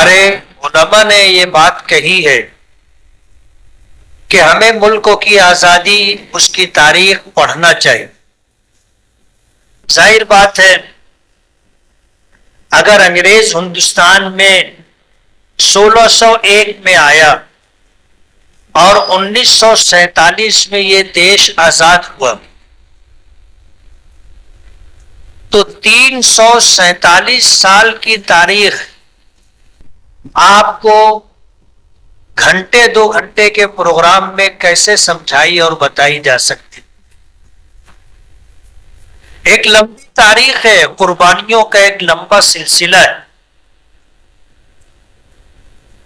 ہمارے علماء نے یہ بات کہی ہے کہ ہمیں ملکوں کی آزادی، اس کی تاریخ پڑھنا چاہیے۔ ظاہر بات ہے اگر انگریز ہندوستان میں 1601 میں آیا اور 1947 میں یہ دیش آزاد ہوا تو 347 سال کی تاریخ آپ کو گھنٹے 2 گھنٹے کے پروگرام میں کیسے سمجھائی اور بتائی جا سکتی؟ ایک لمبی تاریخ ہے، قربانیوں کا ایک لمبا سلسلہ ہے۔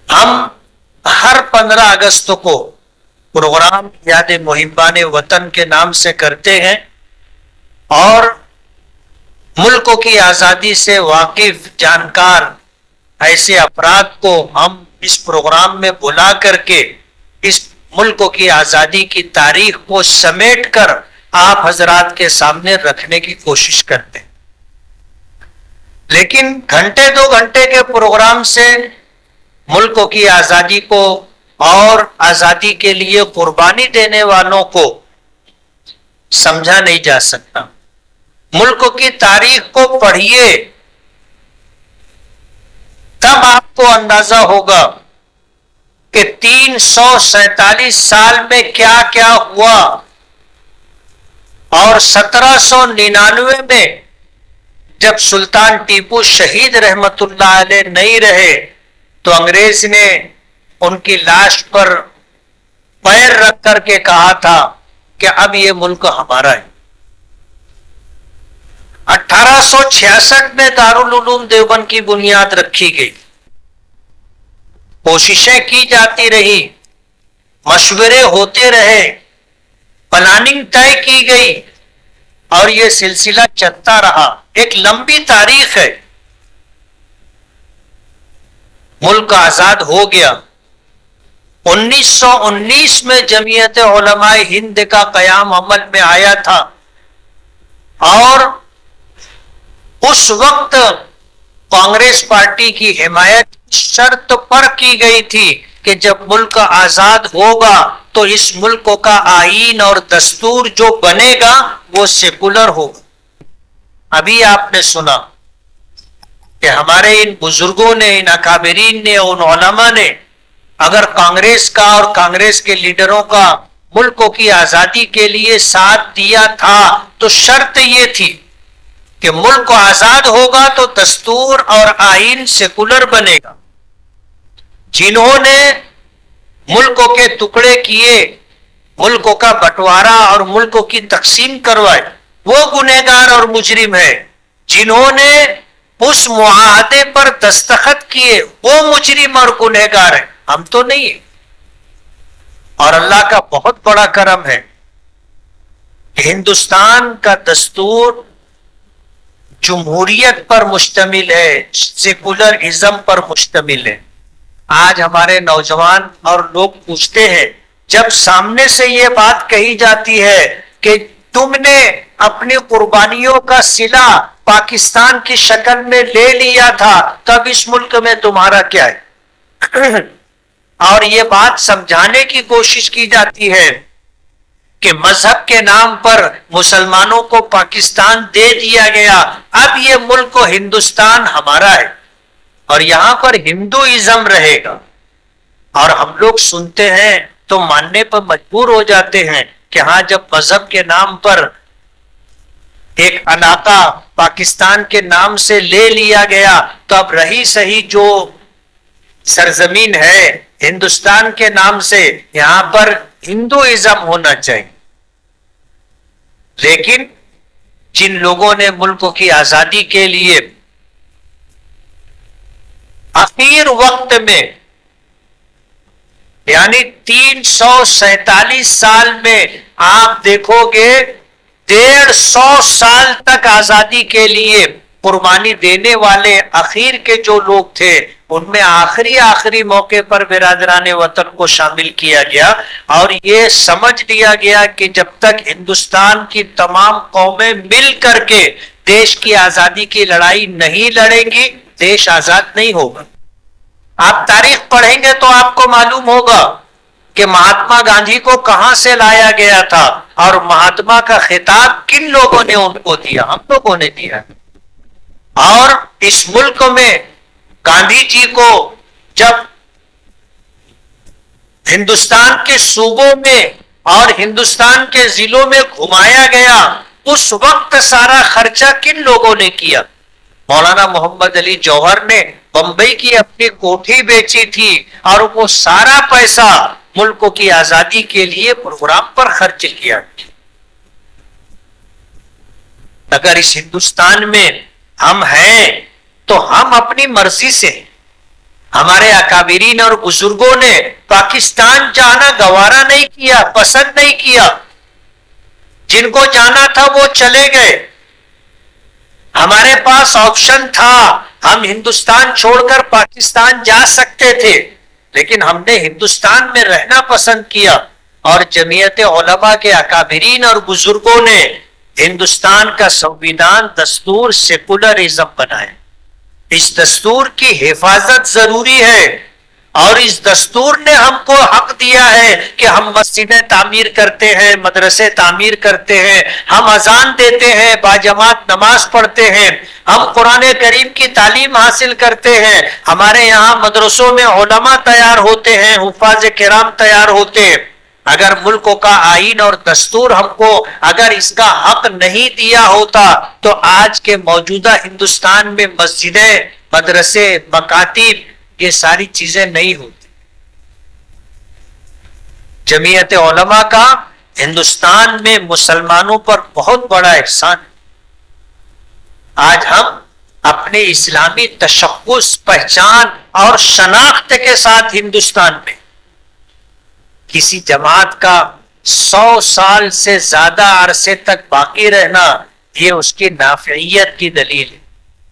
ہم ہر 15 اگست کو پروگرام یاد محبان وطن کے نام سے کرتے ہیں اور ملکوں کی آزادی سے واقف جانکار ایسے افراد کو ہم اس پروگرام میں بلا کر کے اس ملکوں کی آزادی کی تاریخ کو سمیٹ کر آپ حضرات کے سامنے رکھنے کی کوشش کرتے ہیں۔ لیکن گھنٹے 2 گھنٹے کے پروگرام سے ملکوں کی آزادی کو اور آزادی کے لیے قربانی دینے والوں کو سمجھا نہیں جا سکتا۔ ملکوں کی تاریخ کو پڑھیے، تب آپ کو اندازہ ہوگا کہ 347 سال میں کیا کیا ہوا، اور 1799 میں جب سلطان ٹیپو شہید رحمت اللہ علیہ نہیں رہے تو انگریز نے ان کی لاش پر پیر رکھ کر کے کہا تھا کہ اب یہ ملک ہمارا ہے۔ 1866 میں دارالعلوم دیوبند کی بنیاد رکھی گئی، کوششیں کی جاتی رہی، مشورے ہوتے رہے، پلاننگ طے کی گئی اور یہ سلسلہ چلتا رہا۔ ایک لمبی تاریخ ہے۔ ملک آزاد ہو گیا۔ 1919 میں جمعیت علماء ہند کا قیام عمل میں آیا تھا اور اس وقت کانگریس پارٹی کی حمایت شرط پر کی گئی تھی کہ جب ملک آزاد ہوگا تو اس ملک کا آئین اور دستور جو بنے گا وہ سیکولر ہوگا۔ ابھی آپ نے سنا کہ ہمارے ان بزرگوں نے، ان اکابرین نے، ان علماء نے اگر کانگریس کا اور کانگریس کے لیڈروں کا ملکوں کی آزادی کے لیے ساتھ دیا تھا تو شرط یہ تھی کہ ملک آزاد ہوگا تو دستور اور آئین سیکولر بنے گا۔ جنہوں نے ملکوں کے ٹکڑے کیے، ملکوں کا بٹوارا اور ملکوں کی تقسیم کروائے، وہ گنہگار اور مجرم ہے۔ جنہوں نے اس معاہدے پر دستخط کیے وہ مجرم اور گنہگار ہے، ہم تو نہیں ہیں۔ اور اللہ کا بہت بڑا کرم ہے کہ ہندوستان کا دستور جمہوریت پر مشتمل ہے، سیکولرزم پر مشتمل ہے۔ آج ہمارے نوجوان اور لوگ پوچھتے ہیں، جب سامنے سے یہ بات کہی جاتی ہے کہ تم نے اپنی قربانیوں کا صلہ پاکستان کی شکل میں لے لیا تھا، تب اس ملک میں تمہارا کیا ہے؟ اور یہ بات سمجھانے کی کوشش کی جاتی ہے کہ مذہب کے نام پر مسلمانوں کو پاکستان دے دیا گیا، اب یہ ملک ہندوستان ہمارا ہے اور یہاں پر ہندوازم رہے گا۔ اور ہم لوگ سنتے ہیں تو ماننے پر مجبور ہو جاتے ہیں کہ ہاں، جب مذہب کے نام پر ایک علاقہ پاکستان کے نام سے لے لیا گیا تو اب رہی صحیح جو سرزمین ہے ہندوستان کے نام سے، یہاں پر ہندوازم ہونا چاہیے۔ لیکن جن لوگوں نے ملکوں کی آزادی کے لیے اخیر وقت میں یعنی 347 سال میں آپ دیکھو گے 150 سال تک آزادی کے لیے قربانی دینے والے اخیر کے جو لوگ تھے، ان میں آخری موقع پر برادران وطن کو شامل کیا گیا اور یہ سمجھ لیا گیا کہ جب تک ہندوستان کی تمام قومیں مل کر کے دیش کی آزادی کی لڑائی نہیں لڑیں گی، دیش آزاد نہیں ہوگا۔ آپ تاریخ پڑھیں گے تو آپ کو معلوم ہوگا کہ مہاتما گاندھی کو کہاں سے لایا گیا تھا اور مہاتما کا خطاب کن لوگوں نے ان کو دیا؟ ہم لوگوں نے دیا. اور اس ملک میں گاندھی جی کو جب ہندوستان کے صوبوں میں اور ہندوستان کے ضلعوں میں گھمایا گیا، اس وقت سارا خرچہ کن لوگوں نے کیا؟ مولانا محمد علی جوہر نے بمبئی کی اپنی کوٹھی بیچی تھی اور وہ سارا پیسہ ملک کی آزادی کے لیے پروگرام پر خرچ کیا. اگر اس ہندوستان میں ہم ہیں تو ہم اپنی مرضی سے، ہمارے اکابرین اور بزرگوں نے پاکستان جانا گوارا نہیں کیا، پسند نہیں کیا. جن کو جانا تھا وہ چلے گئے. ہمارے پاس آپشن تھا، ہم ہندوستان چھوڑ کر پاکستان جا سکتے تھے، لیکن ہم نے ہندوستان میں رہنا پسند کیا. اور جمعیت علماء کے اکابرین اور بزرگوں نے ہندوستان کا سنویدھان دستور سیکولرزم بنایا. اس دستور کی حفاظت ضروری ہے، اور اس دستور نے ہم کو حق دیا ہے کہ ہم مسجدیں تعمیر کرتے ہیں، مدرسے تعمیر کرتے ہیں، ہم اذان دیتے ہیں، باجماعت نماز پڑھتے ہیں، ہم قرآن کریم کی تعلیم حاصل کرتے ہیں. ہمارے یہاں مدرسوں میں علماء تیار ہوتے ہیں، حفاظ کرام تیار ہوتے ہیں. اگر ملک کا آئین اور دستور ہم کو اگر اس کا حق نہیں دیا ہوتا تو آج کے موجودہ ہندوستان میں مسجدیں، مدرسے، مکاتب، یہ ساری چیزیں نہیں ہوتی. جمعیت علماء کا ہندوستان میں مسلمانوں پر بہت بڑا احسان. آج ہم اپنے اسلامی تشخص، پہچان اور شناخت کے ساتھ ہندوستان میں کسی جماعت کا 100 سال سے زیادہ عرصے تک باقی رہنا، یہ اس کی نافعیت کی دلیل ہے.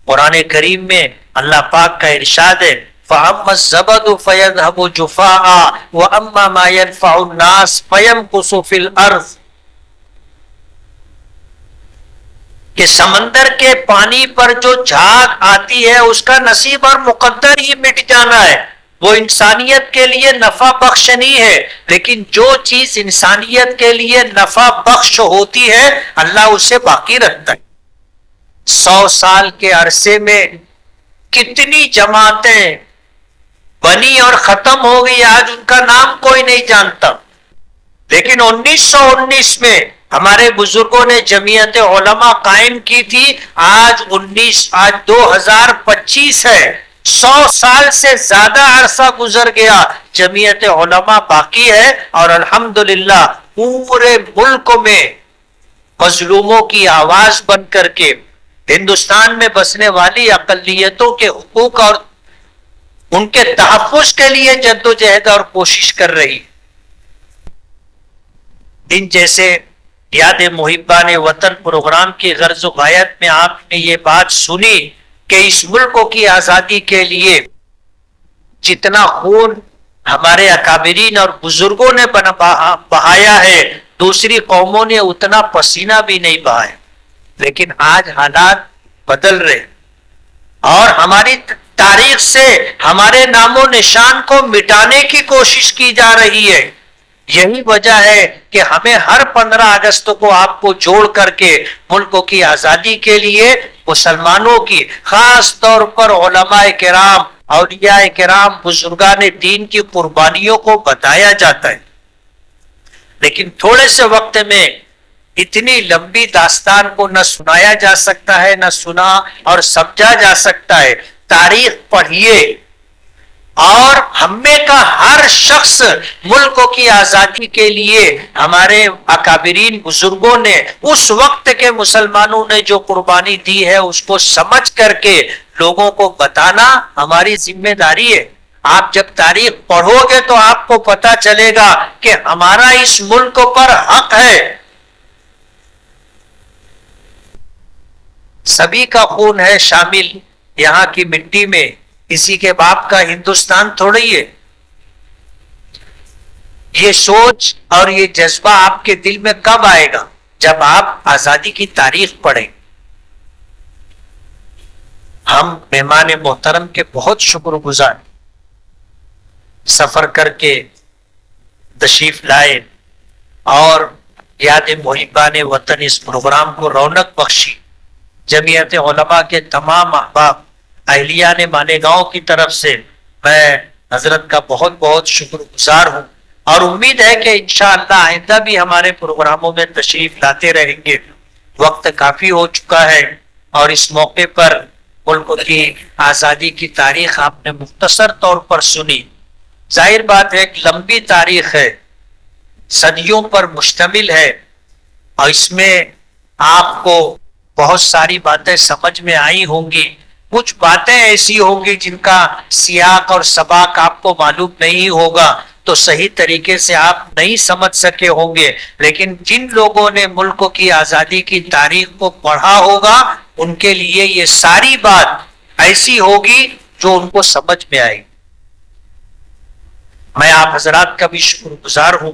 قرآن کریم میں اللہ پاک کا ارشاد ہے فَأَمَّا الزَّبَدُ فَيَذْهَبُ جُفَاءً وَأَمَّا مَا يَنْفَعُ النَّاسَ فَيَمْكُثُ فِي الْأَرْضِ، کہ سمندر کے پانی پر جو جھاگ آتی ہے اس کا نصیب اور مقدر ہی مٹ جانا ہے. وہ انسانیت کے لیے نفع بخش نہیں ہے، لیکن جو چیز انسانیت کے لیے نفع بخش ہوتی ہے اللہ اسے باقی رکھتا ہے. 100 سال کے عرصے میں کتنی جماعتیں بنی اور ختم ہو گئی، آج ان کا نام کوئی نہیں جانتا. لیکن 1919 میں ہمارے بزرگوں نے جمعیت علماء قائم کی تھی. آج 2025 ہے، 100 سال سے زیادہ عرصہ گزر گیا، جمعیت علماء باقی ہے. اور الحمدللہ پورے ملک میں مظلوموں کی آواز بن کر کے ہندوستان میں بسنے والی اقلیتوں کے حقوق اور ان کے تحفظ کے لیے جدوجہد اور کوشش کر رہی. ان جیسے یاد محبان وطن پروگرام کی غرض و غایت میں آپ نے یہ بات سنی کہ اس ملک کی آزادی کے لیے جتنا خون ہمارے اکابرین اور بزرگوں نے بہایا ہے، دوسری قوموں نے اتنا پسینہ بھی نہیں بہایا. لیکن آج حالات بدل رہے اور ہماری تاریخ سے ہمارے نام و نشان کو مٹانے کی کوشش کی جا رہی ہے. یہی وجہ ہے کہ ہمیں ہر 15 اگست کو آپ کو جوڑ کر کے ملک کی آزادی کے لیے مسلمانوں کی، خاص طور پر علماء کرام، اولیاء کرام، بزرگان دین کی قربانیوں کو بتایا جاتا ہے. لیکن تھوڑے سے وقت میں اتنی لمبی داستان کو نہ سنایا جا سکتا ہے، نہ سنا اور سمجھا جا سکتا ہے. تاریخ پڑھیے، اور ہم میں کا ہر شخص ملک کی آزادی کے لیے ہمارے اکابرین بزرگوں نے اس وقت کے مسلمانوں نے جو قربانی دی ہے اس کو سمجھ کر کے لوگوں کو بتانا ہماری ذمہ داری ہے. آپ جب تاریخ پڑھو گے تو آپ کو پتا چلے گا کہ ہمارا اس ملک پر حق ہے. سبھی کا خون ہے شامل یہاں کی مٹی میں، کسی کے باپ کا ہندوستان تھوڑی ہے. یہ سوچ اور یہ جذبہ آپ کے دل میں کب آئے گا؟ جب آپ آزادی کی تاریخ پڑھیں. ہم مہمان محترم کے بہت شکر گزار. سفر کر کے تشریف لائے اور یاد محبان وطن اس پروگرام کو رونق بخشی. جمعیت علماء کے تمام احباب اہلیان مالیگاؤں کی طرف سے میں حضرت کا بہت بہت شکر گزار ہوں اور امید ہے کہ انشاءاللہ آئندہ بھی ہمارے پروگراموں میں تشریف لاتے رہیں گے. وقت کافی ہو چکا ہے اور اس موقع پر ملک کی آزادی کی تاریخ آپ نے مختصر طور پر سنی. ظاہر بات ہے ایک لمبی تاریخ ہے، صدیوں پر مشتمل ہے اور اس میں آپ کو بہت ساری باتیں سمجھ میں آئی ہوں گی. کچھ باتیں ایسی ہوں گی جن کا سیاق اور سباق آپ کو معلوم نہیں ہوگا تو صحیح طریقے سے آپ نہیں سمجھ سکے ہوں گے، لیکن جن لوگوں نے ملک کی آزادی کی تاریخ کو پڑھا ہوگا ان کے لیے یہ ساری بات ایسی ہوگی جو ان کو سمجھ میں آئے. میں آپ حضرات کا بھی شکر گزار ہوں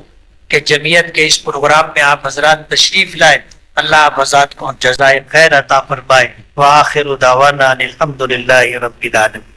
کہ جمعیت کے اس پروگرام میں آپ حضرات تشریف لائے. اللہ آپ حضرات کو جزائے خیر عطا فرمائے. وآخر دعوانا الحمدللہ رب العالمین.